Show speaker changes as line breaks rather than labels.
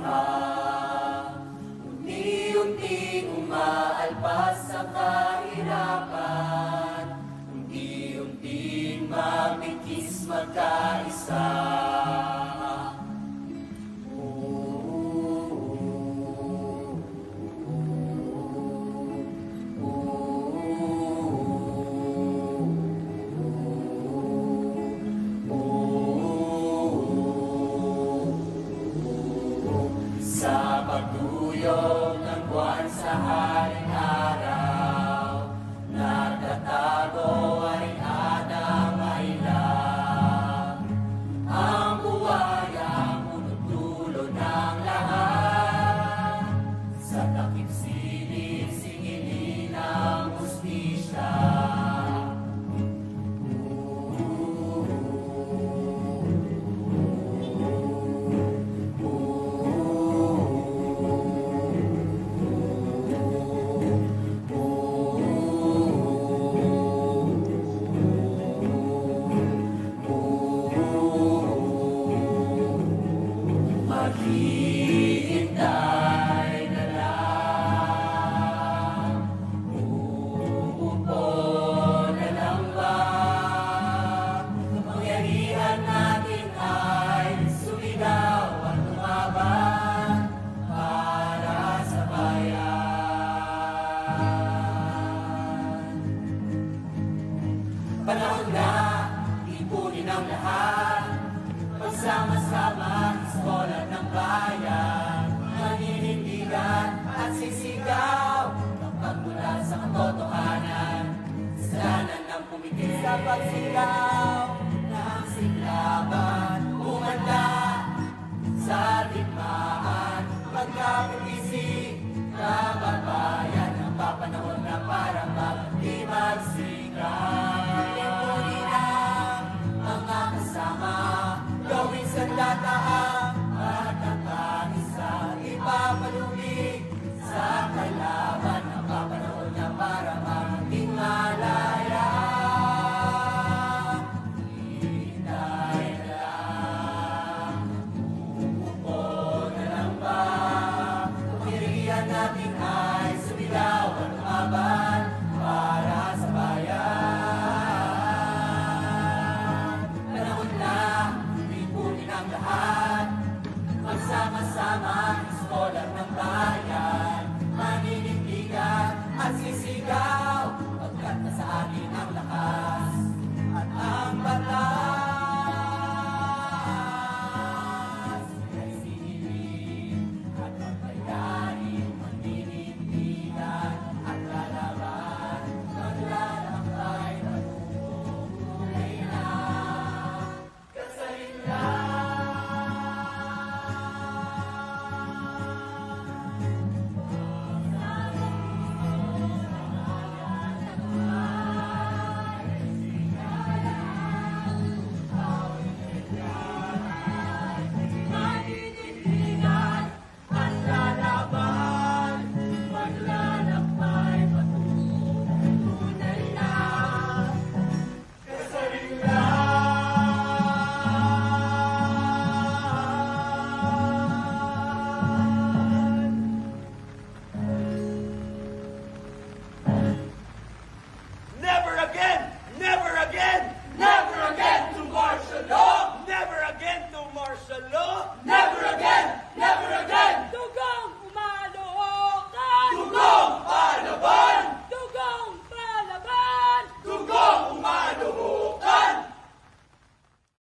Ka. Unti-unting umaalpas sa kahirapan, unti-unting mabigkis magkaisa. Sa pagduyog ng buwan sa haring araw, nagtatago ay adang-ailang. Ang buwaya punot dulo ng lahat, sa takip silid singilin ang hustisya. Maghihintay na lang, uupo na lang ba? Kapangyarihan natin ay sumigaw at lumaban para sa bayan. Panahon na ipunin ang lahat, pagsama-sama sa bola ng bayan, maninindigan at sisigaw, kapag mula sa katotohanan, kasalanan ng pumigil sa pagsigaw ng siglaban, umanda sa digmaan, pagkapulisig, kababayan, ang papanahon na para magsigaw. Ipunin ang mga kasama, gawing sandataang at ang kaisa, ipapalulig sa kalaban ang papanahon na para maging malaya. Hintay na lang, uupo na lang ba? Kapangyarihan natin ay sumigaw at lumaban para sa bayan. Panahon na ipunin ang lahat, magsama-sama sa bola ng